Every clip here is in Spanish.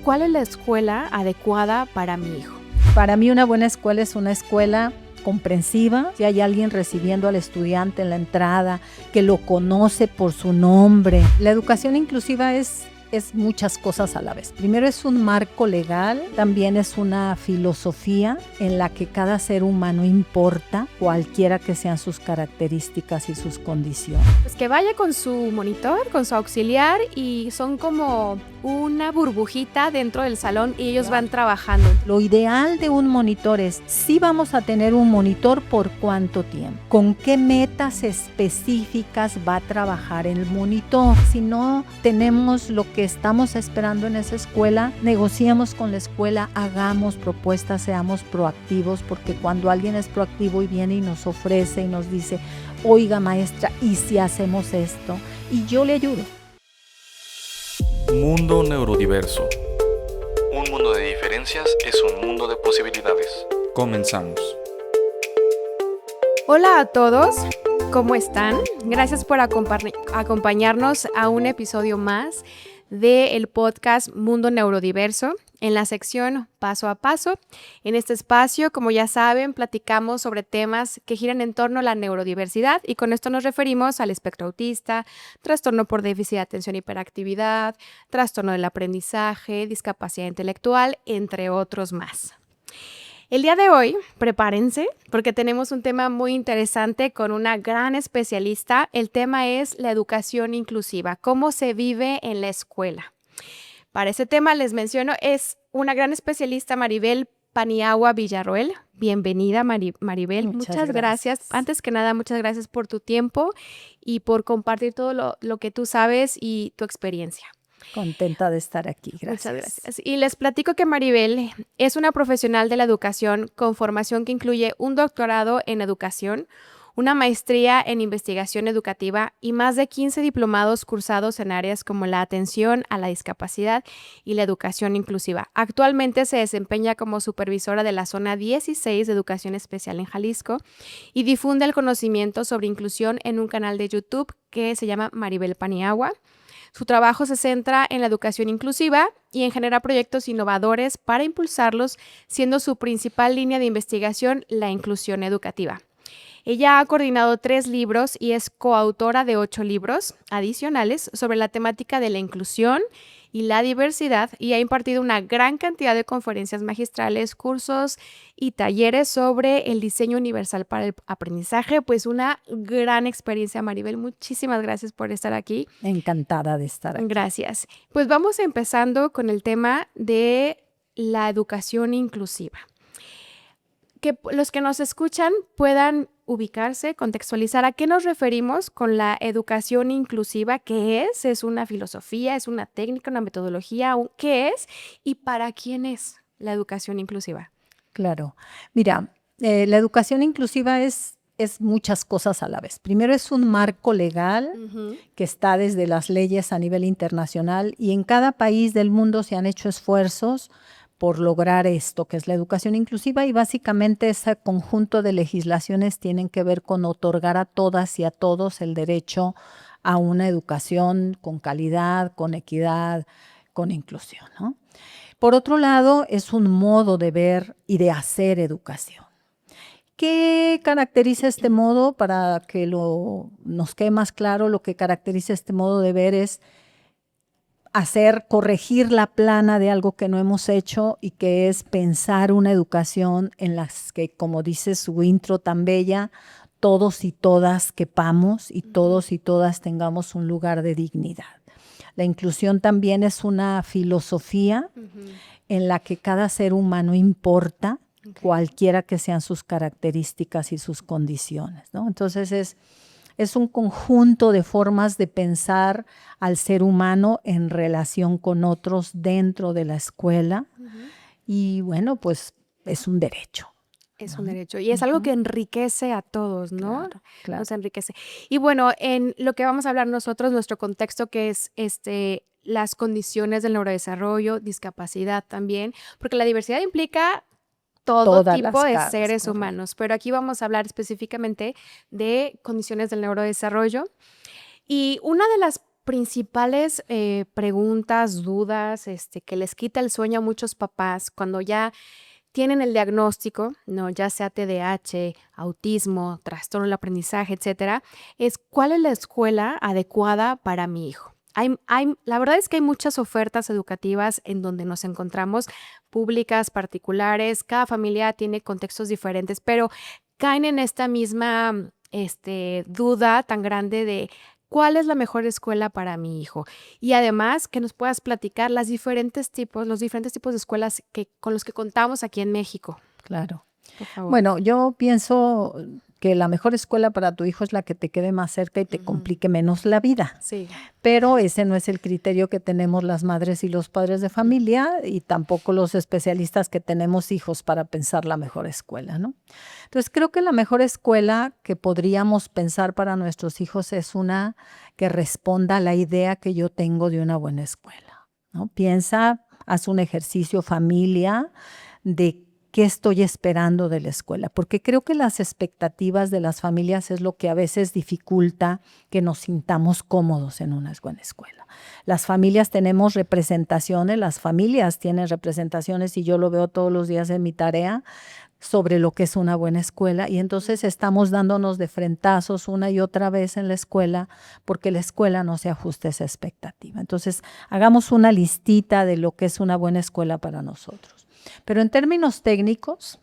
¿cuál es la escuela adecuada para mi hijo? Para mí una buena escuela es una escuela comprensiva, si hay alguien recibiendo al estudiante en la entrada, que lo conoce por su nombre. La educación inclusiva es muchas cosas a la vez. Primero es un marco legal, también es una filosofía en la que cada ser humano importa, cualquiera que sean sus características y sus condiciones. Pues que vaya con su monitor, con su auxiliar y son como una burbujita dentro del salón y ellos van trabajando. Lo ideal de un monitor es, sí vamos a tener un monitor, ¿por cuánto tiempo? ¿Con qué metas específicas va a trabajar el monitor? Si no tenemos lo que estamos esperando en esa escuela, negociemos con la escuela, hagamos propuestas, seamos proactivos, porque cuando alguien es proactivo y viene y nos ofrece y nos dice, oiga maestra, ¿y si hacemos esto? Y yo le ayudo. Mundo neurodiverso. Un mundo de diferencias es un mundo de posibilidades. Comenzamos. Hola a todos, ¿cómo están? Gracias por acompañarnos a un episodio más del podcast Mundo Neurodiverso en la sección Paso a Paso. En este espacio, como ya saben, platicamos sobre temas que giran en torno a la neurodiversidad y con esto nos referimos al espectro autista, trastorno por déficit de atención y hiperactividad, trastorno del aprendizaje, discapacidad intelectual, entre otros más. El día de hoy, prepárense porque tenemos un tema muy interesante con una gran especialista. El tema es la educación inclusiva, cómo se vive en la escuela. Para ese tema les menciono, es una gran especialista, Maribel Paniagua Villarroel. Bienvenida, Maribel. Muchas gracias. Antes que nada, muchas gracias por tu tiempo y por compartir todo lo que tú sabes y tu experiencia. Contenta de estar aquí, gracias. Muchas gracias. Y les platico que Maribel es una profesional de la educación con formación que incluye un doctorado en educación, una maestría en investigación educativa y más de 15 diplomados cursados en áreas como la atención a la discapacidad y la educación inclusiva. Actualmente se desempeña como supervisora de la Zona 16 de Educación Especial en Jalisco y difunde el conocimiento sobre inclusión en un canal de YouTube que se llama Maribel Paniagua. Su trabajo se centra en la educación inclusiva y en generar proyectos innovadores para impulsarlos, siendo su principal línea de investigación la inclusión educativa. Ella ha coordinado 3 libros y es coautora de 8 libros adicionales sobre la temática de la inclusión y la diversidad y ha impartido una gran cantidad de conferencias magistrales, cursos y talleres sobre el diseño universal para el aprendizaje. Pues una gran experiencia, Maribel. Muchísimas gracias por estar aquí. Encantada de estar aquí. Gracias. Pues vamos empezando con el tema de la educación inclusiva. Que los que nos escuchan puedan ubicarse, contextualizar a qué nos referimos con la educación inclusiva, qué es una filosofía, es una técnica, una metodología, qué es y para quién es la educación inclusiva. Claro, mira, la educación inclusiva es muchas cosas a la vez. Primero es un marco legal que está desde las leyes a nivel internacional y en cada país del mundo se han hecho esfuerzos por lograr esto, que es la educación inclusiva, y básicamente ese conjunto de legislaciones tienen que ver con otorgar a todas y a todos el derecho a una educación con calidad, con equidad, con inclusión, ¿no? Por otro lado, es un modo de ver y de hacer educación. ¿Qué caracteriza este modo? Para que nos quede más claro, lo que caracteriza este modo de ver es corregir la plana de algo que no hemos hecho y que es pensar una educación en la que, como dice su intro tan bella, todos y todas quepamos y todos y todas tengamos un lugar de dignidad. La inclusión también es una filosofía en la que cada ser humano importa, cualquiera que sean sus características y sus condiciones, ¿no? Entonces es un conjunto de formas de pensar al ser humano en relación con otros dentro de la escuela y bueno, pues es un derecho. Es un derecho y es algo que enriquece a todos, ¿no? Claro. Nos enriquece. Y bueno, en lo que vamos a hablar nosotros, nuestro contexto que es las condiciones del neurodesarrollo, discapacidad también, porque la diversidad implica todo tipo de seres humanos, pero aquí vamos a hablar específicamente de condiciones del neurodesarrollo. Y una de las principales preguntas, dudas, que les quita el sueño a muchos papás cuando ya tienen el diagnóstico, ¿no? Ya sea TDAH, autismo, trastorno del aprendizaje, etcétera, es cuál es la escuela adecuada para mi hijo. La verdad es que hay muchas ofertas educativas en donde nos encontramos, públicas, particulares, cada familia tiene contextos diferentes, pero caen en esta misma duda tan grande de cuál es la mejor escuela para mi hijo. Y además que nos puedas platicar los diferentes tipos de escuelas con los que contamos aquí en México. Claro. Por favor. Bueno, yo pienso que la mejor escuela para tu hijo es la que te quede más cerca y te complique menos la vida. Sí. Pero ese no es el criterio que tenemos las madres y los padres de familia y tampoco los especialistas que tenemos hijos para pensar la mejor escuela, ¿no? Entonces, creo que la mejor escuela que podríamos pensar para nuestros hijos es una que responda a la idea que yo tengo de una buena escuela, ¿no? Piensa, haz un ejercicio familia de qué estoy esperando de la escuela, porque creo que las expectativas de las familias es lo que a veces dificulta que nos sintamos cómodos en una buena escuela. Las familias tenemos representaciones, las familias tienen representaciones y yo lo veo todos los días en mi tarea sobre lo que es una buena escuela y entonces estamos dándonos de frentazos una y otra vez en la escuela porque la escuela no se ajusta a esa expectativa. Entonces, hagamos una listita de lo que es una buena escuela para nosotros. Pero en términos técnicos,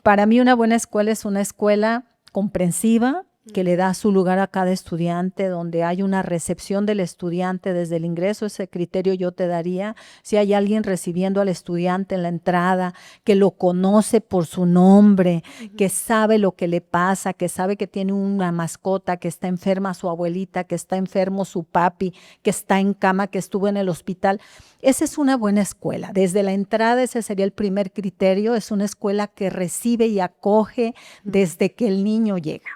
para mí una buena escuela es una escuela comprensiva, que le da su lugar a cada estudiante, donde hay una recepción del estudiante desde el ingreso. Ese criterio yo te daría. Si hay alguien recibiendo al estudiante en la entrada, que lo conoce por su nombre, que sabe lo que le pasa, que sabe que tiene una mascota, que está enferma su abuelita, que está enfermo su papi, que está en cama, que estuvo en el hospital. Esa es una buena escuela. Desde la entrada ese sería el primer criterio. Es una escuela que recibe y acoge desde que el niño llega.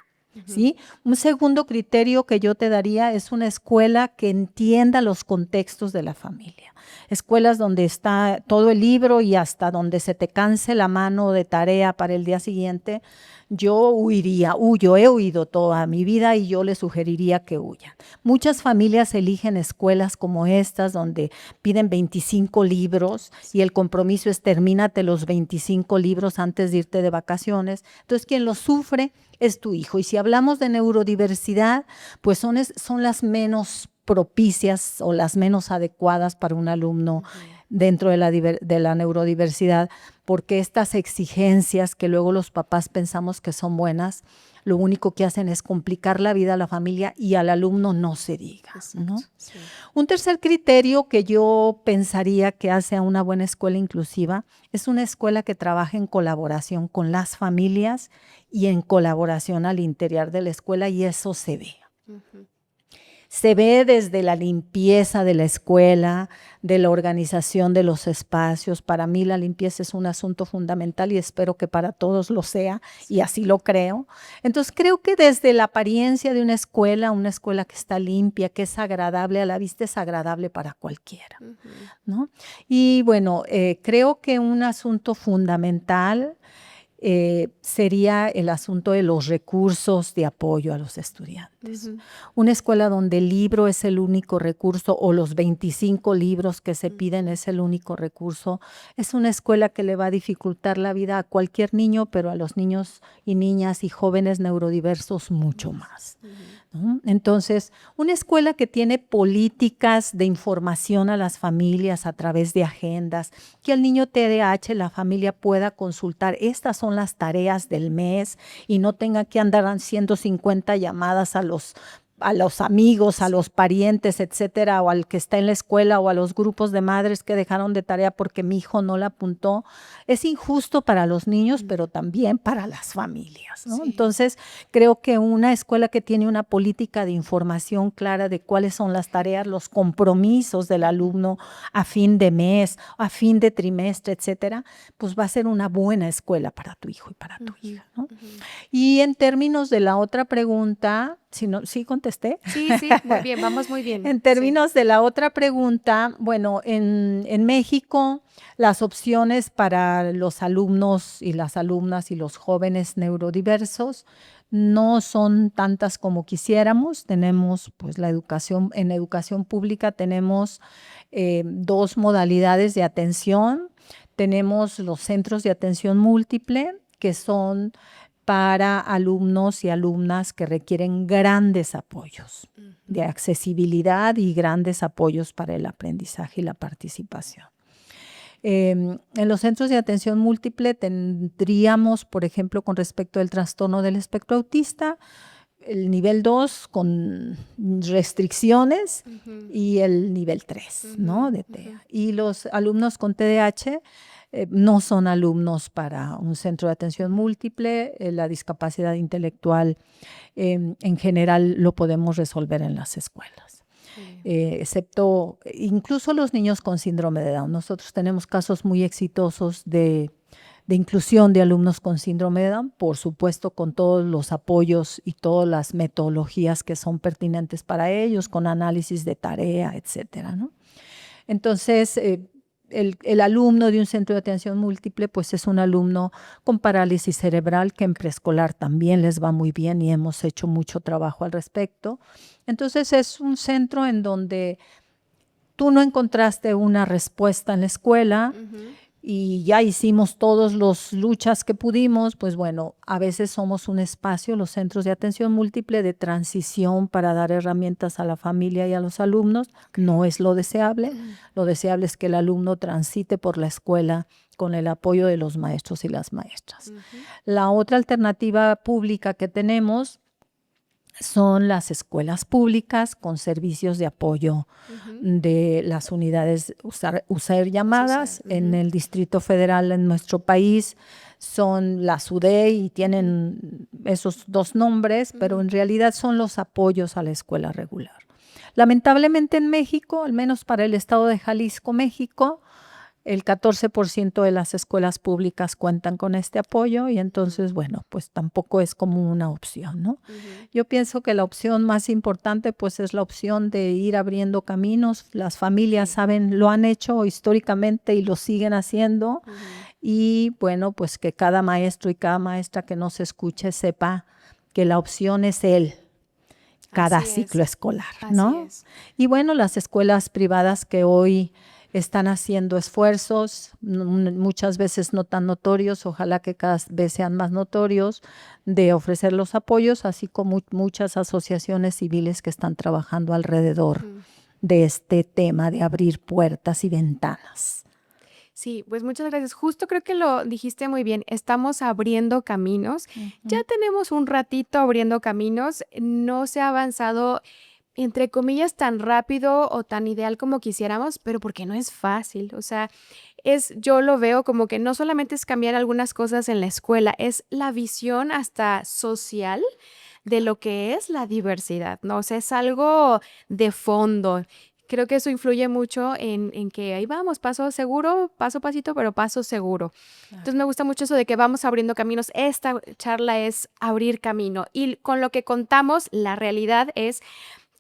¿Sí? Un segundo criterio que yo te daría es una escuela que entienda los contextos de la familia. Escuelas donde está todo el libro y hasta donde se te canse la mano de tarea para el día siguiente, yo he huido toda mi vida y yo les sugeriría que huyan. Muchas familias eligen escuelas como estas donde piden 25 libros y el compromiso es termínate los 25 libros antes de irte de vacaciones. Entonces, quien lo sufre es tu hijo. Y si hablamos de neurodiversidad, pues son las menos propicias o las menos adecuadas para un alumno dentro de la neurodiversidad, porque estas exigencias que luego los papás pensamos que son buenas, lo único que hacen es complicar la vida a la familia y al alumno no se diga, ¿no? Sí. Un tercer criterio que yo pensaría que hace a una buena escuela inclusiva es una escuela que trabaje en colaboración con las familias y en colaboración al interior de la escuela, y eso se ve. Se ve desde la limpieza de la escuela, de la organización de los espacios. Para mí la limpieza es un asunto fundamental y espero que para todos lo sea, y así lo creo. Entonces creo que desde la apariencia de una escuela que está limpia, que es agradable a la vista, es agradable para cualquiera, ¿no? Y bueno, creo que un asunto fundamental sería el asunto de los recursos de apoyo a los estudiantes. Una escuela donde el libro es el único recurso o los 25 libros que se piden es el único recurso, es una escuela que le va a dificultar la vida a cualquier niño, pero a los niños y niñas y jóvenes neurodiversos mucho más, ¿no? Entonces, una escuela que tiene políticas de información a las familias a través de agendas, que el niño TDAH, la familia pueda consultar, estas son las tareas del mes y no tenga que andar haciendo 50 llamadas a los amigos, a los parientes, etcétera, o al que está en la escuela o a los grupos de madres que dejaron de tarea porque mi hijo no la apuntó. Es injusto para los niños, pero también para las familias, ¿no? Sí. Entonces, creo que una escuela que tiene una política de información clara de cuáles son las tareas, los compromisos del alumno a fin de mes, a fin de trimestre, etcétera, pues va a ser una buena escuela para tu hijo y para tu hija, ¿no? Y en términos de la otra pregunta, ¿sí contesté? Sí, muy bien, vamos muy bien. En términos de la otra pregunta, bueno, en México las opciones para los alumnos y las alumnas y los jóvenes neurodiversos No son tantas como quisiéramos. Tenemos, pues, en educación pública tenemos 2 modalidades de atención. Tenemos los centros de atención múltiple, que son para alumnos y alumnas que requieren grandes apoyos de accesibilidad y grandes apoyos para el aprendizaje y la participación. En los centros de atención múltiple tendríamos, por ejemplo, con respecto al trastorno del espectro autista, el nivel 2 con restricciones y el nivel 3, ¿no? De TEA. Y los alumnos con TDAH no son alumnos para un centro de atención múltiple. La discapacidad intelectual en general lo podemos resolver en las escuelas. Excepto incluso los niños con síndrome de Down. Nosotros tenemos casos muy exitosos de inclusión de alumnos con síndrome de Down, por supuesto con todos los apoyos y todas las metodologías que son pertinentes para ellos, con análisis de tarea, etcétera, ¿no? Entonces, el alumno de un centro de atención múltiple, pues es un alumno con parálisis cerebral, que en preescolar también les va muy bien y hemos hecho mucho trabajo al respecto. Entonces es un centro en donde tú no encontraste una respuesta en la escuela y ya hicimos todas las luchas que pudimos. Pues bueno, a veces somos un espacio, los centros de atención múltiple, de transición para dar herramientas a la familia y a los alumnos. No es lo deseable. Lo deseable es que el alumno transite por la escuela con el apoyo de los maestros y las maestras. La otra alternativa pública que tenemos son las escuelas públicas con servicios de apoyo de las unidades USAER llamadas. En el Distrito Federal en nuestro país son las UDE y tienen esos 2 nombres, pero en realidad son los apoyos a la escuela regular. Lamentablemente en México, al menos para el estado de Jalisco, México, el 14% de las escuelas públicas cuentan con este apoyo y entonces, bueno, pues tampoco es como una opción, ¿no? Yo pienso que la opción más importante, pues, es la opción de ir abriendo caminos. Las familias saben, lo han hecho históricamente y lo siguen haciendo. Y, bueno, pues que cada maestro y cada maestra que nos escuche sepa que la opción es él, cada ciclo escolar, ¿no? Y, bueno, las escuelas privadas que hoy están haciendo esfuerzos, muchas veces no tan notorios, ojalá que cada vez sean más notorios, de ofrecer los apoyos, así como muchas asociaciones civiles que están trabajando alrededor de este tema de abrir puertas y ventanas. Sí, pues muchas gracias. Justo creo que lo dijiste muy bien. Estamos abriendo caminos. Ya tenemos un ratito abriendo caminos. No se ha avanzado, entre comillas, tan rápido o tan ideal como quisiéramos, pero porque no es fácil. O sea, yo lo veo como que no solamente es cambiar algunas cosas en la escuela, es la visión hasta social de lo que es la diversidad, ¿no? O sea, es algo de fondo. Creo que eso influye mucho en que ahí vamos, paso seguro, paso a pasito, pero paso seguro. Entonces me gusta mucho eso de que vamos abriendo caminos. Esta charla es abrir camino y con lo que contamos, la realidad es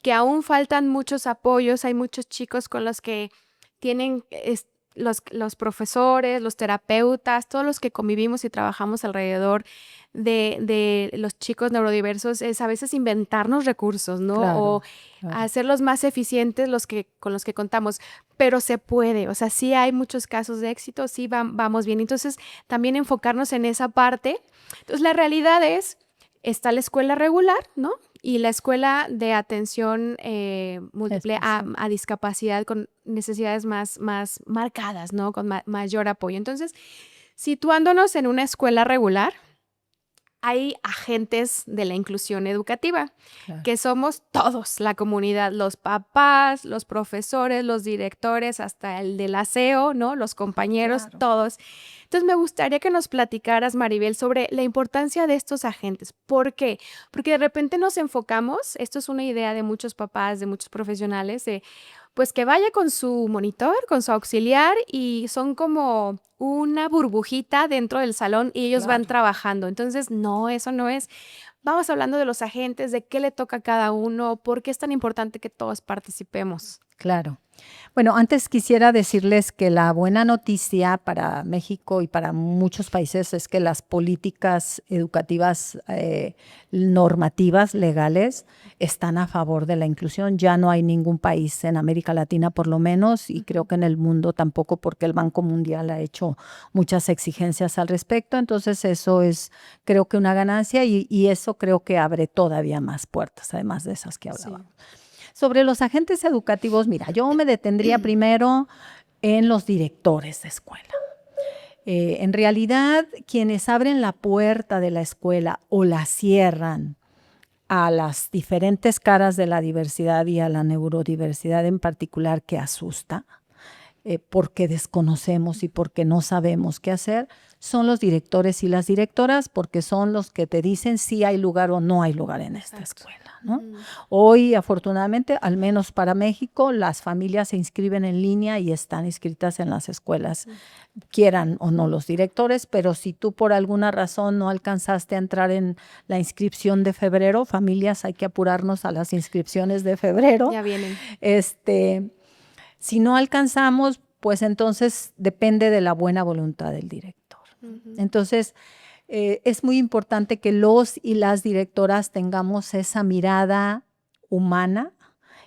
que aún faltan muchos apoyos. Hay muchos chicos con los que tienen los profesores, los terapeutas, todos los que convivimos y trabajamos alrededor de los chicos neurodiversos, es a veces inventarnos recursos, ¿no? O hacerlos más eficientes con los que contamos, pero se puede. O sea, sí hay muchos casos de éxito, sí vamos bien. Entonces, también enfocarnos en esa parte. Entonces, la realidad está la escuela regular, ¿no? Y la escuela de atención múltiple a discapacidad con necesidades más marcadas, ¿no? Con mayor apoyo. Entonces, situándonos en una escuela regular, hay agentes de la inclusión educativa, que somos todos, la comunidad, los papás, los profesores, los directores, hasta el del aseo, ¿no? Los compañeros, todos. Entonces, me gustaría que nos platicaras, Maribel, sobre la importancia de estos agentes. ¿Por qué? Porque de repente nos enfocamos, esto es una idea de muchos papás, de muchos profesionales, pues que vaya con su monitor, con su auxiliar y son como una burbujita dentro del salón y ellos van trabajando. Entonces, no, eso no es. Vamos hablando de los agentes, de qué le toca a cada uno, por qué es tan importante que todos participemos. Claro. Bueno, antes quisiera decirles que la buena noticia para México y para muchos países es que las políticas educativas normativas, legales, están a favor de la inclusión. Ya no hay ningún país en América Latina, por lo menos, y creo que en el mundo tampoco, porque el Banco Mundial ha hecho muchas exigencias al respecto. Entonces, eso es, creo que una ganancia y eso creo que abre todavía más puertas, además de esas que hablábamos. Sí. Sobre los agentes educativos, mira, yo me detendría primero en los directores de escuela. En realidad, quienes abren la puerta de la escuela o la cierran a las diferentes caras de la diversidad y a la neurodiversidad en particular, que asusta, porque desconocemos y porque no sabemos qué hacer, son los directores y las directoras, porque son los que te dicen si hay lugar o no hay lugar en esta escuela, ¿no? Hoy, afortunadamente, al menos para México, las familias se inscriben en línea y están inscritas en las escuelas, quieran o no los directores, pero si tú por alguna razón no alcanzaste a entrar en la inscripción de febrero, familias, hay que apurarnos a las inscripciones de febrero. Ya vienen. Si no alcanzamos, pues entonces depende de la buena voluntad del director. Entonces, es muy importante que los y las directoras tengamos esa mirada humana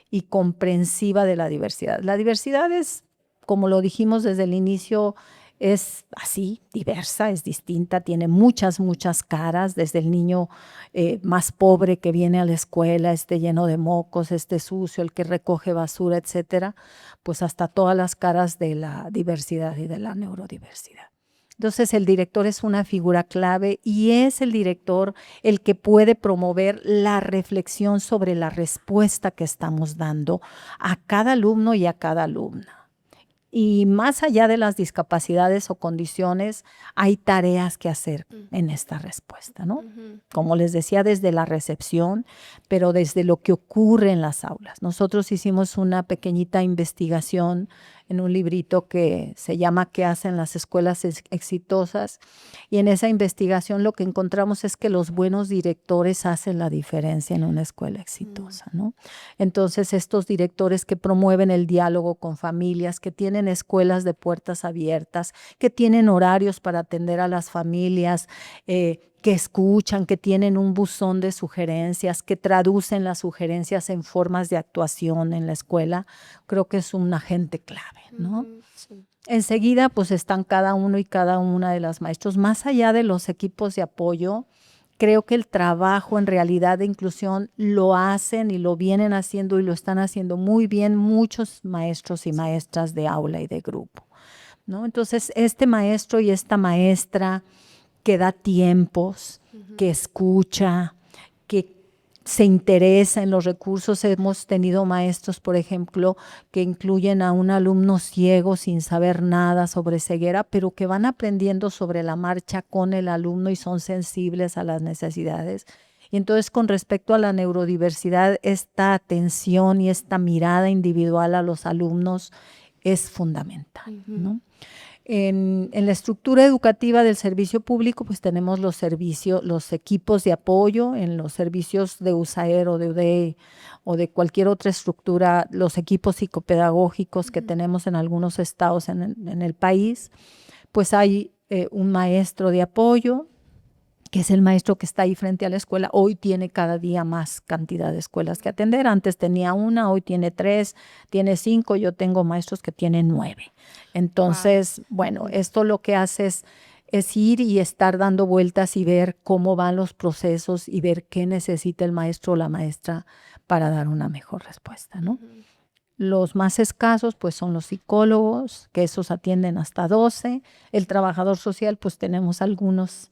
y comprensiva de la diversidad. La diversidad es, como lo dijimos desde el inicio, es así, diversa, es distinta, tiene muchas caras, desde el niño más pobre que viene a la escuela, lleno de mocos, sucio, el que recoge basura, etcétera, pues hasta todas las caras de la diversidad y de la neurodiversidad. Entonces, el director es una figura clave y es el director el que puede promover la reflexión sobre la respuesta que estamos dando a cada alumno y a cada alumna. Y más allá de las discapacidades o condiciones, hay tareas que hacer en esta respuesta, ¿no? Como les decía, desde la recepción, pero desde lo que ocurre en las aulas. Nosotros hicimos una pequeñita investigación en un librito que se llama ¿Qué hacen las escuelas exitosas? Y en esa investigación lo que encontramos es que los buenos directores hacen la diferencia en una escuela exitosa, ¿no? Entonces, estos directores que promueven el diálogo con familias, que tienen escuelas de puertas abiertas, que tienen horarios para atender a las familias, que escuchan, que tienen un buzón de sugerencias, que traducen las sugerencias en formas de actuación en la escuela, creo que es un agente clave, ¿no? Sí. Enseguida, pues están cada uno y cada una de las maestros. Más allá de los equipos de apoyo, creo que el trabajo en realidad de inclusión lo hacen y lo vienen haciendo y lo están haciendo muy bien muchos maestros y maestras de aula y de grupo, ¿no? Entonces, este maestro y esta maestra que da tiempos, que escucha, que se interesa en los recursos. Hemos tenido maestros, por ejemplo, que incluyen a un alumno ciego sin saber nada sobre ceguera, pero que van aprendiendo sobre la marcha con el alumno y son sensibles a las necesidades. Y entonces, con respecto a la neurodiversidad, esta atención y esta mirada individual a los alumnos es fundamental, ¿no? En la estructura educativa del servicio público, pues tenemos los equipos de apoyo, en los servicios de USAER o de UDE o de cualquier otra estructura, los equipos psicopedagógicos que tenemos en algunos estados en el país, pues hay un maestro de apoyo, que es el maestro que está ahí frente a la escuela. Hoy tiene cada día más cantidad de escuelas que atender. Antes tenía una, hoy tiene 3, tiene 5, yo tengo maestros que tienen 9. Entonces, bueno, esto lo que hace es ir y estar dando vueltas y ver cómo van los procesos y ver qué necesita el maestro o la maestra para dar una mejor respuesta, ¿no? Los más escasos, pues, son los psicólogos, que esos atienden hasta 12. El trabajador social, pues, tenemos algunos,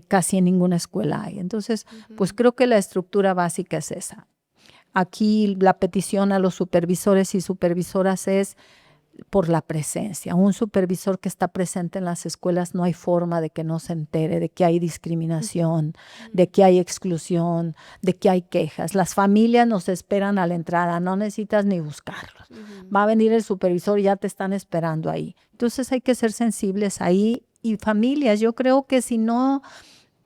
casi en ninguna escuela hay. Entonces, pues, creo que la estructura básica es esa. Aquí la petición a los supervisores y supervisoras es por la presencia. Un supervisor que está presente en las escuelas, no hay forma de que no se entere de que hay discriminación, de que hay exclusión, de que hay quejas. Las familias nos esperan a la entrada, no necesitas ni buscarlos. Va a venir el supervisor y ya te están esperando ahí. Entonces hay que ser sensibles ahí. Y familias, yo creo que si no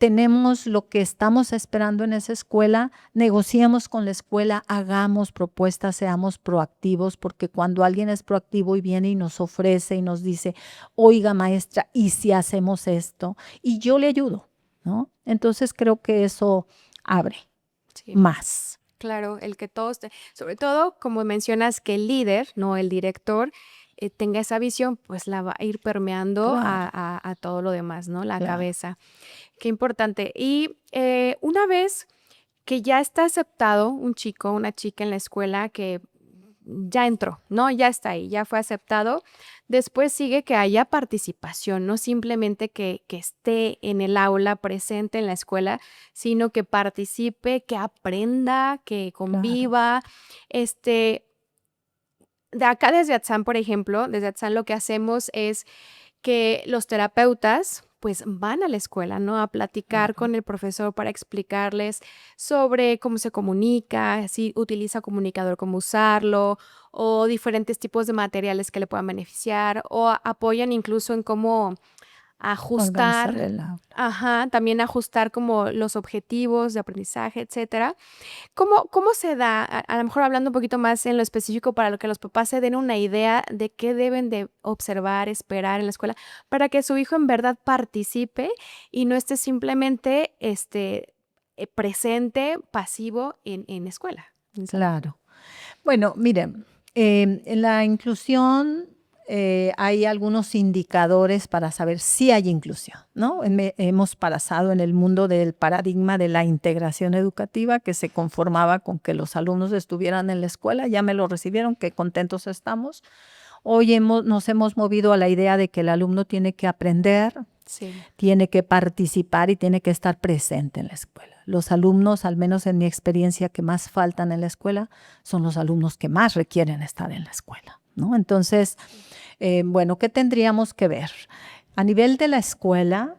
tenemos lo que estamos esperando en esa escuela, negociemos con la escuela, hagamos propuestas, seamos proactivos, porque cuando alguien es proactivo y viene y nos ofrece y nos dice, oiga maestra, ¿y si hacemos esto? Y yo le ayudo, ¿no? Entonces creo que eso abre Sí. más. Claro, el que todos, sobre todo, como mencionas, que el líder, no el director, tenga esa visión, pues la va a ir permeando Claro. a todo lo demás, ¿no? La Claro. cabeza. Qué importante. Y una vez que ya está aceptado un chico, una chica en la escuela que ya entró, ¿no? Ya está ahí, ya fue aceptado. Después sigue que haya participación, no simplemente que esté en el aula, presente en la escuela, sino que participe, que aprenda, que conviva. De acá desde ATSAM, por ejemplo, desde ATSAM lo que hacemos es que los terapeutas pues van a la escuela, ¿no? A platicar con el profesor para explicarles sobre cómo se comunica, si utiliza comunicador, cómo usarlo, o diferentes tipos de materiales que le puedan beneficiar, o apoyan incluso en cómo Organizar ajustar, el aula. también ajustar como los objetivos de aprendizaje, etcétera. ¿Cómo se da? A lo mejor hablando un poquito más en lo específico para lo que los papás se den una idea de qué deben de observar, esperar en la escuela, para que su hijo en verdad participe y no esté simplemente presente, pasivo en escuela. Claro. Bueno, miren, en la inclusión hay algunos indicadores para saber si hay inclusión, ¿no? Hemos pasado en el mundo del paradigma de la integración educativa que se conformaba con que los alumnos estuvieran en la escuela, ya me lo recibieron, qué contentos estamos. Hoy nos hemos movido a la idea de que el alumno tiene que aprender, Sí. tiene que participar y tiene que estar presente en la escuela. Los alumnos, al menos en mi experiencia, que más faltan en la escuela, son los alumnos que más requieren estar en la escuela, ¿no? Entonces, bueno, ¿qué tendríamos que ver? A nivel de la escuela,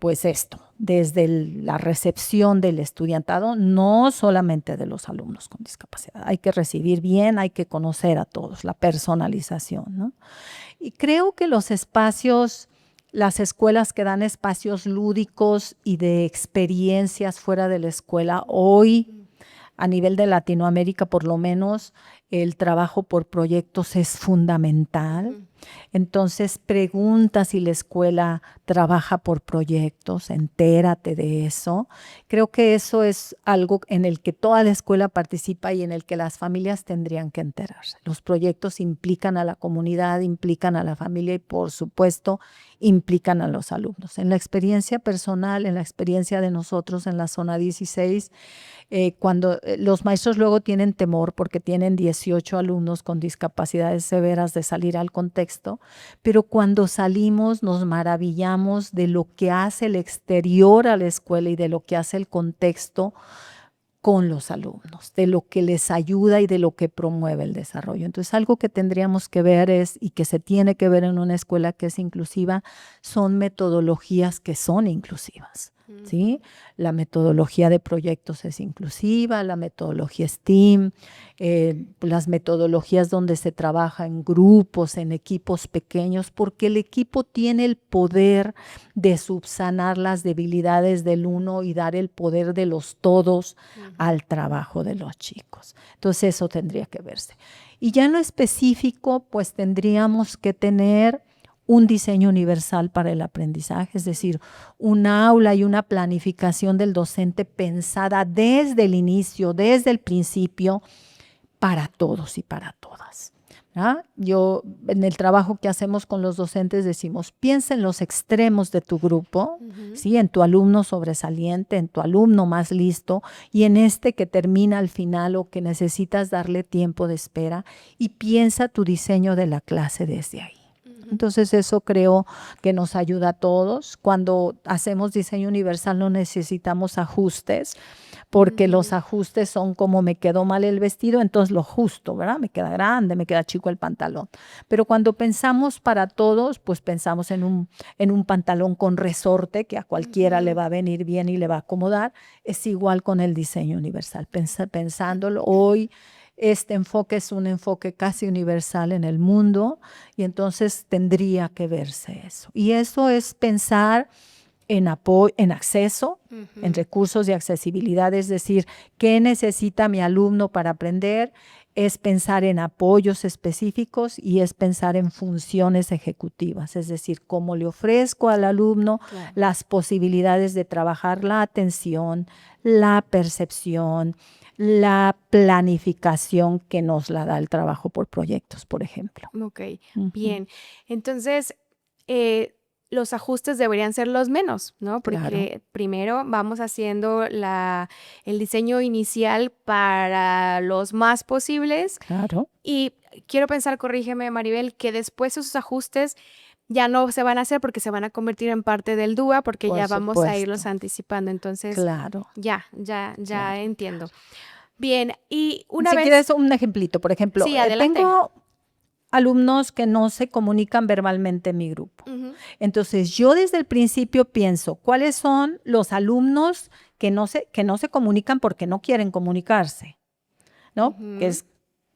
pues esto, desde la recepción del estudiantado, no solamente de los alumnos con discapacidad. Hay que recibir bien, hay que conocer a todos, la personalización, ¿no? Y creo que los espacios, las escuelas que dan espacios lúdicos y de experiencias fuera de la escuela, hoy a nivel de Latinoamérica por lo menos, el trabajo por proyectos es fundamental. Entonces pregunta si la escuela trabaja por proyectos, entérate de eso. Creo que eso es algo en el que toda la escuela participa y en el que las familias tendrían que enterarse. Los proyectos implican a la comunidad, implican a la familia y por supuesto implican a los alumnos. En la experiencia personal, en la experiencia de nosotros en la zona 16, cuando los maestros luego tienen temor porque tienen 18 alumnos con discapacidades severas de salir al contexto, pero cuando salimos nos maravillamos de lo que hace el exterior a la escuela y de lo que hace el contexto con los alumnos, de lo que les ayuda y de lo que promueve el desarrollo. Entonces, algo que tendríamos que ver y que se tiene que ver en una escuela que es inclusiva, son metodologías que son inclusivas. ¿Sí? La metodología de proyectos es inclusiva, la metodología STEAM, las metodologías donde se trabaja en grupos, en equipos pequeños, porque el equipo tiene el poder de subsanar las debilidades del uno y dar el poder de los todos al trabajo de los chicos. Entonces eso tendría que verse. Y ya en lo específico, pues tendríamos que tener un diseño universal para el aprendizaje, es decir, un aula y una planificación del docente pensada desde el inicio, desde el principio, para todos y para todas. ¿Ah? Yo, en el trabajo que hacemos con los docentes, decimos, piensa en los extremos de tu grupo, ¿sí? En tu alumno sobresaliente, en tu alumno más listo y en este que termina al final o que necesitas darle tiempo de espera y piensa tu diseño de la clase desde ahí. Entonces eso creo que nos ayuda a todos. Cuando hacemos diseño universal no necesitamos ajustes, porque los ajustes son como me quedó mal el vestido, entonces lo justo, ¿verdad? Me queda grande, me queda chico el pantalón. Pero cuando pensamos para todos, pues pensamos en un pantalón con resorte que a cualquiera le va a venir bien y le va a acomodar. Es igual con el diseño universal. Pensándolo hoy, este enfoque es un enfoque casi universal en el mundo y entonces tendría que verse eso. Y eso es pensar en apoyo, en acceso, en recursos de accesibilidad, es decir, ¿qué necesita mi alumno para aprender? Es pensar en apoyos específicos y es pensar en funciones ejecutivas, es decir, cómo le ofrezco al alumno las posibilidades de trabajar la atención, la percepción, la planificación que nos la da el trabajo por proyectos, por ejemplo. Ok, bien. Entonces, los ajustes deberían ser los menos, ¿no? Porque primero vamos haciendo el diseño inicial para los más posibles. Claro. Y quiero pensar, corrígeme, Maribel, que después esos ajustes ya no se van a hacer porque se van a convertir en parte del DUA porque Por ya vamos a supuesto. irlos anticipando. Entonces, Claro. ya Claro. entiendo. Bien, y Si quieres un ejemplito, por ejemplo, Sí, adelante. tengo alumnos que no se comunican verbalmente en mi grupo. Entonces, yo desde el principio pienso, ¿cuáles son los alumnos que no se comunican porque no quieren comunicarse? ¿No? Que es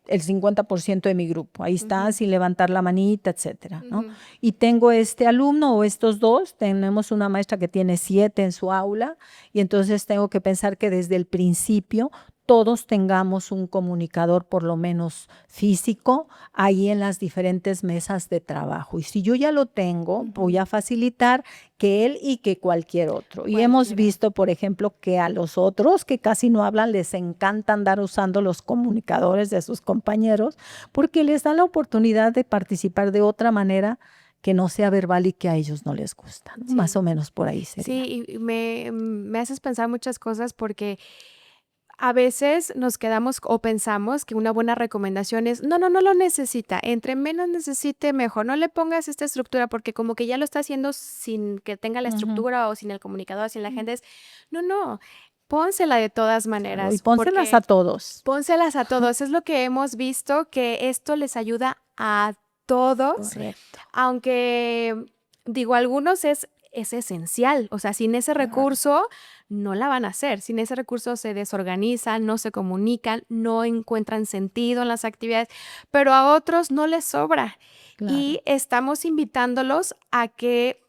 el 50% de mi grupo. Ahí está, sin levantar la manita, etcétera, ¿no? Y tengo este alumno o estos dos, tenemos una maestra que tiene 7 en su aula, y entonces tengo que pensar que desde el principio todos tengamos un comunicador por lo menos físico ahí en las diferentes mesas de trabajo. Y si yo ya lo tengo, voy a facilitar que él y que cualquier otro. Y hemos visto, por ejemplo, que a los otros que casi no hablan les encanta andar usando los comunicadores de sus compañeros porque les da la oportunidad de participar de otra manera que no sea verbal y que a ellos no les gusta, ¿no? Sí. Más o menos por ahí sería. Sí, y me haces pensar muchas cosas porque a veces nos quedamos o pensamos que una buena recomendación es, no lo necesita, entre menos necesite, mejor, no le pongas esta estructura porque como que ya lo está haciendo sin que tenga la estructura o sin el comunicador, sin la gente, es, no, pónsela de todas maneras. Claro, y pónselas a todos. Pónselas a todos, es lo que hemos visto, que esto les ayuda a todos, Correcto. aunque digo, algunos es esencial, o sea, sin ese recurso no la van a hacer, sin ese recurso se desorganizan, no se comunican, no encuentran sentido en las actividades, pero a otros no les sobra. Y estamos invitándolos a que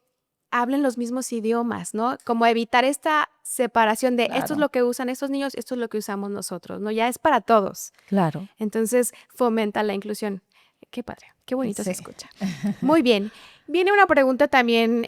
hablen los mismos idiomas, ¿no? Como evitar esta separación de esto es lo que usan estos niños, esto es lo que usamos nosotros, ¿no? Ya es para todos. Claro. Entonces fomenta la inclusión. Qué padre, qué bonito se escucha. Muy bien. Viene una pregunta también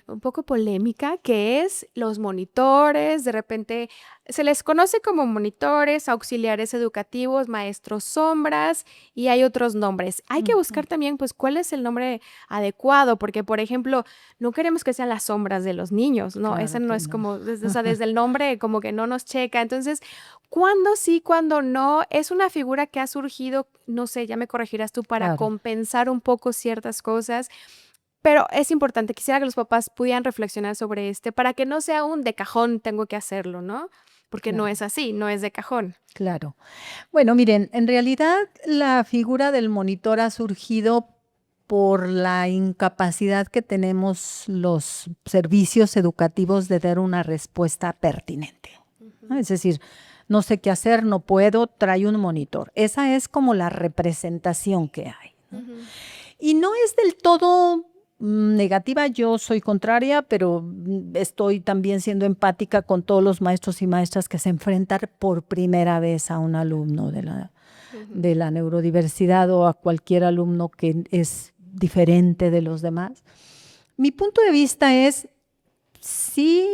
un poco polémica, que es los monitores. De repente se les conoce como monitores, auxiliares educativos, maestros sombras y hay otros nombres. Hay que buscar también, pues, cuál es el nombre adecuado, porque, por ejemplo, no queremos que sean las sombras de los niños, ¿no? Claro Ese no que es no. como, o sea, desde el nombre como que no nos checa. Entonces, ¿cuándo sí, cuándo no? Es una figura que ha surgido, no sé, ya me corregirás tú, para compensar un poco ciertas cosas. Pero es importante, quisiera que los papás pudieran reflexionar sobre para que no sea un de cajón tengo que hacerlo, ¿no? Porque no es así, no es de cajón. Claro. Bueno, miren, en realidad la figura del monitor ha surgido por la incapacidad que tenemos los servicios educativos de dar una respuesta pertinente, ¿no? Es decir, no sé qué hacer, no puedo, trae un monitor. Esa es como la representación que hay, ¿no? Y no es del todo negativa, yo soy contraria, pero estoy también siendo empática con todos los maestros y maestras que se enfrentan por primera vez a un alumno de la neurodiversidad o a cualquier alumno que es diferente de los demás. Mi punto de vista es, sí,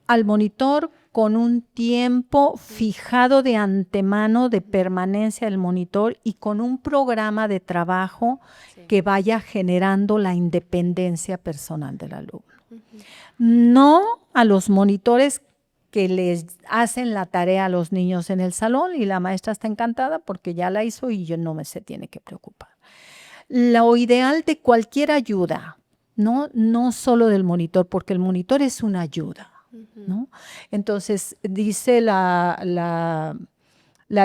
al monitor con un tiempo fijado de antemano de permanencia del monitor y con un programa de trabajo que vaya generando la independencia personal del alumno. No a los monitores que les hacen la tarea a los niños en el salón y la maestra está encantada porque ya la hizo y no se tiene que preocupar. Lo ideal de cualquier ayuda, no solo del monitor, porque el monitor es una ayuda, ¿no? Entonces, dice la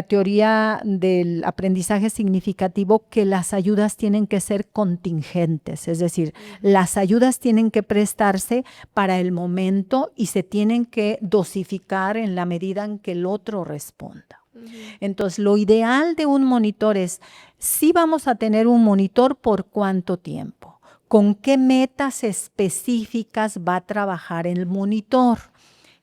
teoría del aprendizaje significativo que las ayudas tienen que ser contingentes, es decir, las ayudas tienen que prestarse para el momento y se tienen que dosificar en la medida en que el otro responda. Entonces, lo ideal de un monitor es, sí vamos a tener un monitor por cuánto tiempo. con qué metas específicas va a trabajar el monitor.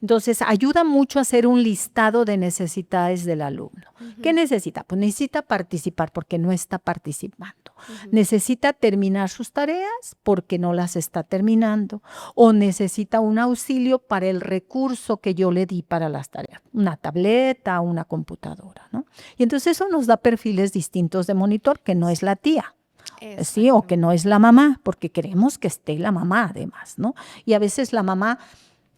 Entonces, ayuda mucho a hacer un listado de necesidades del alumno. ¿Qué necesita? Pues necesita participar porque no está participando. Necesita terminar sus tareas porque no las está terminando. O necesita un auxilio para el recurso que yo le di para las tareas. Una tableta, una computadora, ¿no? Y entonces eso nos da perfiles distintos de monitor, que no es la tía. Sí, o que no es la mamá, porque queremos que esté la mamá además, ¿no? Y a veces la mamá...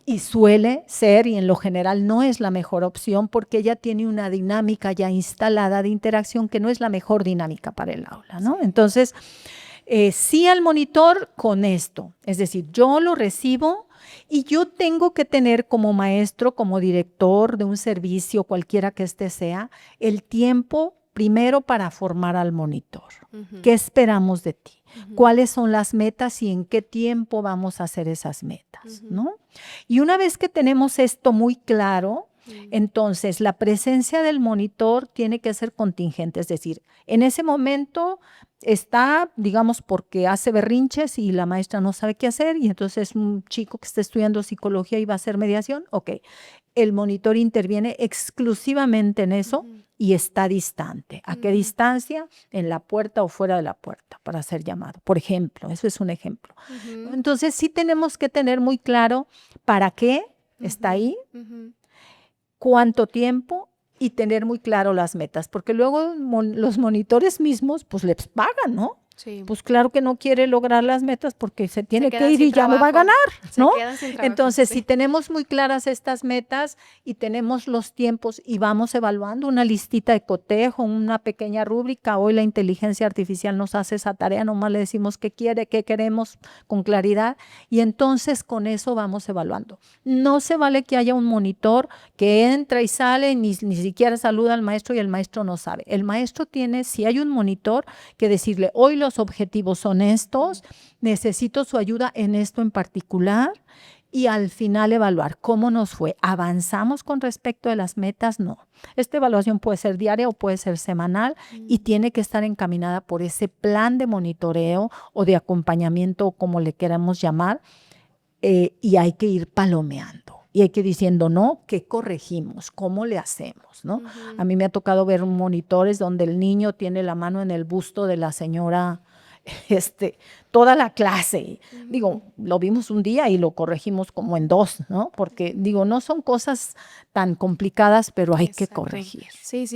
Y suele ser, y en lo general no es la mejor opción, porque ella tiene una dinámica ya instalada de interacción que no es la mejor dinámica para el aula, ¿no? Entonces, sí al monitor con esto, es decir, yo lo recibo y yo tengo que tener como maestro, como director de un servicio, cualquiera que este sea, el tiempo primero para formar al monitor. ¿Qué esperamos de ti? ¿Cuáles son las metas y en qué tiempo vamos a hacer esas metas? ¿No? Y una vez que tenemos esto muy claro, entonces la presencia del monitor tiene que ser contingente, es decir, en ese momento está, digamos, porque hace berrinches y la maestra no sabe qué hacer y entonces un chico que está estudiando psicología y va a hacer mediación, ok, el monitor interviene exclusivamente en eso y está distante. ¿A qué distancia? En la puerta o fuera de la puerta para ser llamado, por ejemplo, eso es un ejemplo. Entonces sí tenemos que tener muy claro para qué está ahí, cuánto tiempo y tener muy claro las metas, porque luego los monitores mismos pues les pagan, ¿no? Sí. Pues claro que no quiere lograr las metas porque se tiene que ir y ya trabajo. no va a ganar, ¿no? Entonces, sí. si tenemos muy claras estas metas y tenemos los tiempos y vamos evaluando una listita de cotejo, una pequeña rúbrica, hoy la inteligencia artificial nos hace esa tarea, nomás le decimos qué quiere, qué queremos con claridad y entonces con eso vamos evaluando. No se vale que haya un monitor que entra y sale, ni siquiera saluda al maestro y el maestro no sabe. El maestro tiene, si hay un monitor, que decirle, hoy los objetivos son estos, necesito su ayuda en esto en particular y al final evaluar cómo nos fue. ¿Avanzamos con respecto de las metas? No. Esta evaluación puede ser diaria o puede ser semanal y tiene que estar encaminada por ese plan de monitoreo o de acompañamiento, como le queramos llamar, y hay que ir palomeando. Y hay que ir diciendo, no, ¿qué corregimos? ¿Cómo le hacemos? ¿No? A mí me ha tocado ver monitores donde el niño tiene la mano en el busto de la señora, toda la clase. Digo, lo vimos un día y lo corregimos como en 2, ¿no? Porque, digo, no son cosas tan complicadas, pero hay que corregir. Sí,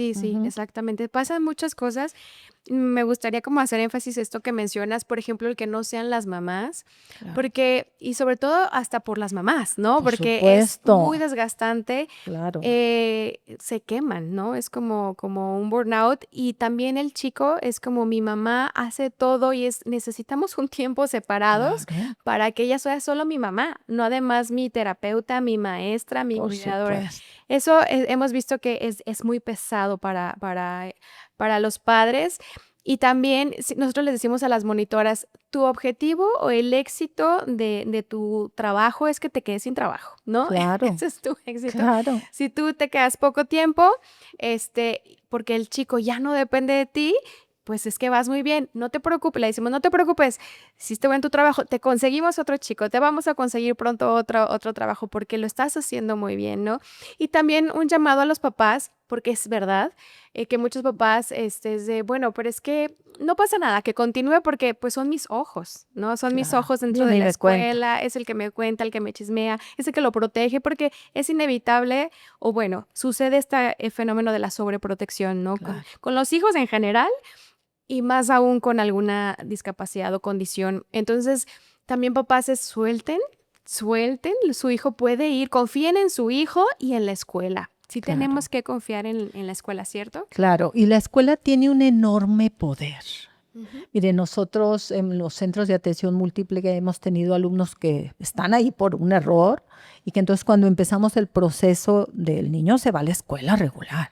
exactamente. Pasan muchas cosas. Me gustaría como hacer énfasis esto que mencionas, por ejemplo, el que no sean las mamás, porque, y sobre todo hasta por las mamás, ¿no? Por porque supuesto. es muy desgastante, Claro. se queman, ¿no? Es como un burnout y también el chico es como mi mamá hace todo y necesitamos un tiempo separados para que ella sea solo mi mamá, no además mi terapeuta, mi maestra, mi cuidadora. Eso hemos visto que es muy pesado para los padres. Y también nosotros les decimos a las monitoras, tu objetivo o el éxito de tu trabajo es que te quedes sin trabajo, ¿no? Claro. Ese es tu éxito. Claro. Si tú te quedas poco tiempo, porque el chico ya no depende de ti, pues es que vas muy bien, no te preocupes, le decimos, no te preocupes, hiciste buen tu trabajo, te conseguimos otro chico, te vamos a conseguir pronto otro trabajo porque lo estás haciendo muy bien, ¿no? Y también un llamado a los papás, porque es verdad que muchos papás es de, bueno, pero es que no pasa nada, que continúe porque pues son mis ojos, ¿no? Son mis ojos dentro de la escuela, es el que me cuenta, el que me chismea, es el que lo protege porque es inevitable o bueno, sucede este fenómeno de la sobreprotección, ¿no? Claro. Con los hijos en general y más aún con alguna discapacidad o condición. Entonces, también papás suelten, su hijo puede ir, confíen en su hijo y en la escuela. Sí tenemos que confiar en la escuela, ¿cierto? Claro, y la escuela tiene un enorme poder. Mire, nosotros en los centros de atención múltiple que hemos tenido alumnos que están ahí por un error y que entonces cuando empezamos el proceso del niño se va a la escuela regular.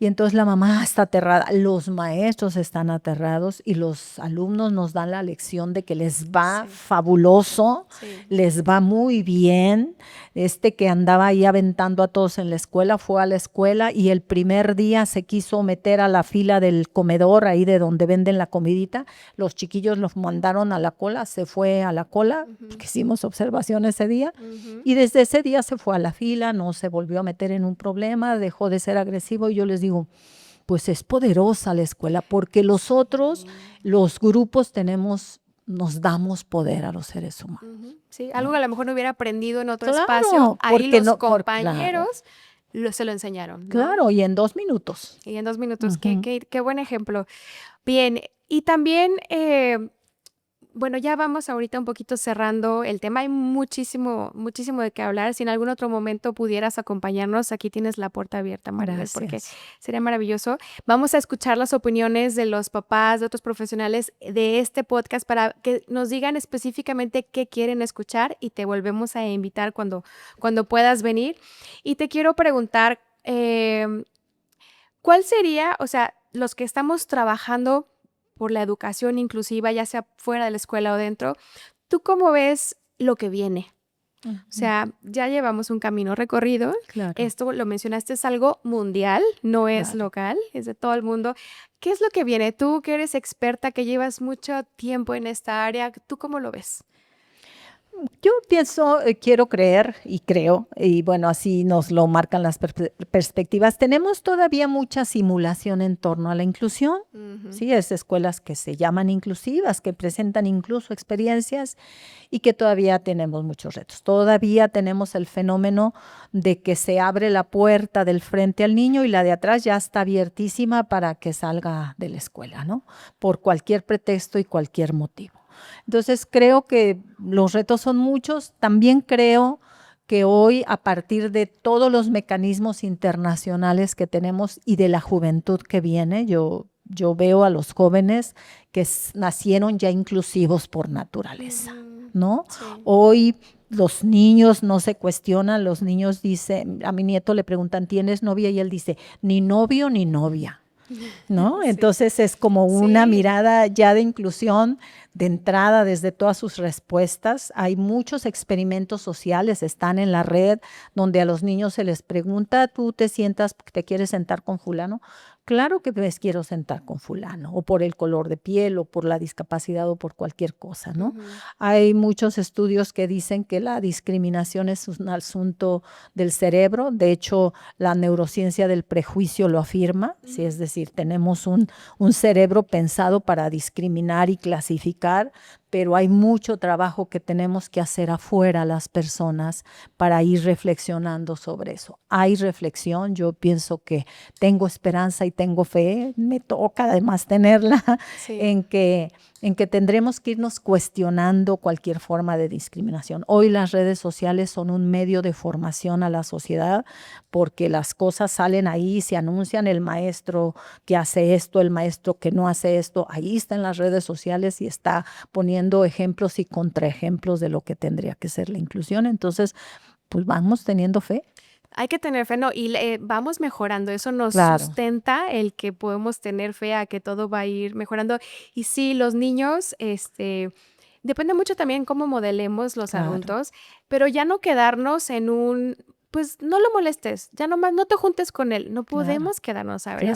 Y entonces la mamá está aterrada, los maestros están aterrados y los alumnos nos dan la lección de que les va fabuloso, les va muy bien. Que andaba ahí aventando a todos en la escuela fue a la escuela y el primer día se quiso meter a la fila del comedor, ahí de donde venden la comidita. Los chiquillos los mandaron a la cola, se fue a la cola, porque hicimos observación ese día, y desde ese día se fue a la fila, no se volvió a meter en un problema, dejó de ser agresivo. Y yo les digo, pues es poderosa la escuela, porque los otros, los grupos nos damos poder a los seres humanos. Sí, algo que a lo mejor no hubiera aprendido en otro Claro, espacio, ahí porque los no, compañeros se lo enseñaron, ¿no? Claro, y en 2 minutos. Y en 2 minutos, qué buen ejemplo. Bien, y también, bueno, ya vamos ahorita un poquito cerrando el tema. Hay muchísimo de qué hablar. Si en algún otro momento pudieras acompañarnos, aquí tienes la puerta abierta, Maribel, porque sería maravilloso. Vamos a escuchar las opiniones de los papás, de otros profesionales de este podcast para que nos digan específicamente qué quieren escuchar y te volvemos a invitar cuando puedas venir. Y te quiero preguntar, ¿cuál sería, o sea, los que estamos trabajando por la educación inclusiva, ya sea fuera de la escuela o dentro, ¿tú cómo ves lo que viene? O sea, ya llevamos un camino recorrido. Claro. Esto, lo mencionaste, es algo mundial, no es local, es de todo el mundo. ¿Qué es lo que viene? Tú que eres experta, que llevas mucho tiempo en esta área, ¿tú cómo lo ves? Yo pienso, quiero creer y creo, y bueno, así nos lo marcan las perspectivas. Tenemos todavía mucha simulación en torno a la inclusión, ¿sí? Es escuelas que se llaman inclusivas, que presentan incluso experiencias y que todavía tenemos muchos retos. Todavía tenemos el fenómeno de que se abre la puerta del frente al niño y la de atrás ya está abiertísima para que salga de la escuela, ¿no? Por cualquier pretexto y cualquier motivo. Entonces creo que los retos son muchos. También creo que hoy, a partir de todos los mecanismos internacionales que tenemos y de la juventud que viene, yo veo a los jóvenes que nacieron ya inclusivos por naturaleza, ¿no? Sí. Hoy los niños no se cuestionan, los niños dicen, a mi nieto le preguntan, ¿tienes novia? Y él dice, ni novio ni novia, ¿no? Sí. Entonces es como una mirada ya de inclusión de entrada desde todas sus respuestas. Hay muchos experimentos sociales, están en la red, donde a los niños se les pregunta, ¿tú te sientas, te quieres sentar con fulano? Claro que me quiero sentar con fulano, o por el color de piel, o por la discapacidad, o por cualquier cosa, ¿no? Hay muchos estudios que dicen que la discriminación es un asunto del cerebro. De hecho, la neurociencia del prejuicio lo afirma, ¿sí? Es decir, tenemos un cerebro pensado para discriminar y clasificar, pero hay mucho trabajo que tenemos que hacer afuera las personas para ir reflexionando sobre eso. Hay reflexión, yo pienso que tengo esperanza y tengo fe, me toca además tenerla, en que tendremos que irnos cuestionando cualquier forma de discriminación. Hoy las redes sociales son un medio de formación a la sociedad porque las cosas salen ahí, se anuncian el maestro que hace esto, el maestro que no hace esto, ahí está en las redes sociales y está poniendo ejemplos y contraejemplos de lo que tendría que ser la inclusión. Entonces, pues vamos teniendo fe. Hay que tener fe, no, y vamos mejorando. Eso nos sustenta el que podemos tener fe a que todo va a ir mejorando. Y sí, los niños, depende mucho también cómo modelemos los adultos, pero ya no quedarnos en un, pues no lo molestes, ya nomás no te juntes con él, no podemos quedarnos a ver.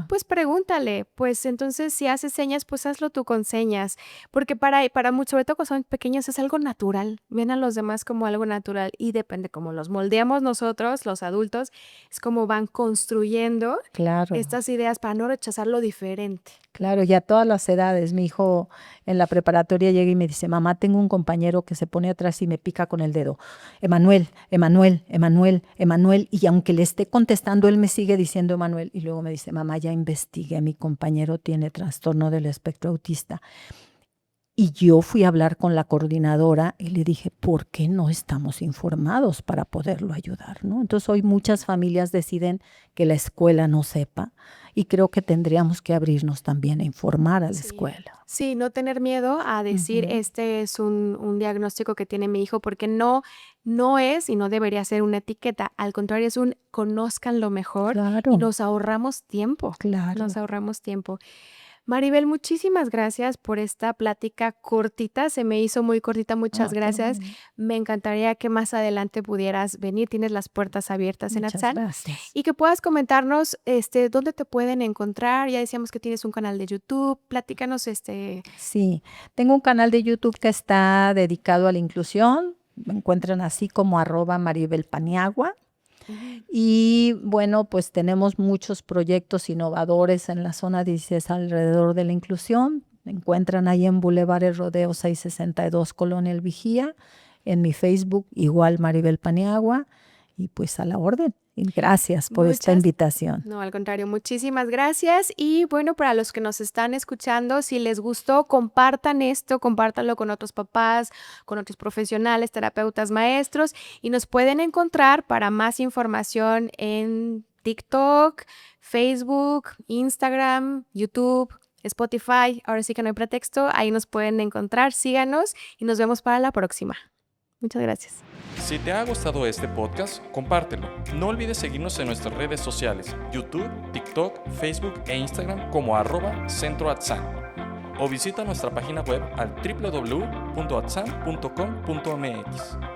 Pues pregúntale, pues entonces si haces señas, pues hazlo tú con señas, porque para muchos, sobre todo cuando son pequeños, es algo natural, ven a los demás como algo natural y depende cómo los moldeamos nosotros, los adultos, es como van construyendo estas ideas para no rechazar lo diferente. Claro, y a todas las edades. Mi hijo en la preparatoria llega y me dice, mamá, tengo un compañero que se pone atrás y me pica con el dedo. Emanuel, Emanuel, Emanuel, Emanuel. Y aunque le esté contestando, él me sigue diciendo Emanuel. Y luego me dice, mamá, ya investigué, mi compañero tiene trastorno del espectro autista. Y yo fui a hablar con la coordinadora y le dije, ¿por qué no estamos informados para poderlo ayudar, ¿no? Entonces hoy muchas familias deciden que la escuela no sepa y creo que tendríamos que abrirnos también a informar a la escuela. Sí, no tener miedo a decir, este es un diagnóstico que tiene mi hijo, porque no es y no debería ser una etiqueta. Al contrario, es un conózcanlo mejor y nos ahorramos tiempo. Claro. Nos ahorramos tiempo. Maribel, muchísimas gracias por esta plática cortita. Se me hizo muy cortita. Muchas gracias. Me encantaría que más adelante pudieras venir. Tienes las puertas abiertas en Atzan. Gracias. Y que puedas comentarnos dónde te pueden encontrar. Ya decíamos que tienes un canal de YouTube. Platícanos. Sí, tengo un canal de YouTube que está dedicado a la inclusión. Me encuentran así como @maribelpaniagua. Y bueno, pues tenemos muchos proyectos innovadores en la zona 16 alrededor de la inclusión. Me encuentran ahí en Boulevard El Rodeo 662, Colonia El Vigía. En mi Facebook, igual Maribel Paniagua. Y pues a la orden. Y gracias por esta invitación. No, al contrario, muchísimas gracias. Y bueno, para los que nos están escuchando, si les gustó, compartan esto, compártanlo con otros papás, con otros profesionales, terapeutas, maestros. Y nos pueden encontrar para más información en TikTok, Facebook, Instagram, YouTube, Spotify. Ahora sí que no hay pretexto. Ahí nos pueden encontrar. Síganos y nos vemos para la próxima. Muchas gracias. Si te ha gustado este podcast, compártelo. No olvides seguirnos en nuestras redes sociales, YouTube, TikTok, Facebook e Instagram como @centroatzan. O visita nuestra página web al www.atzan.com.mx.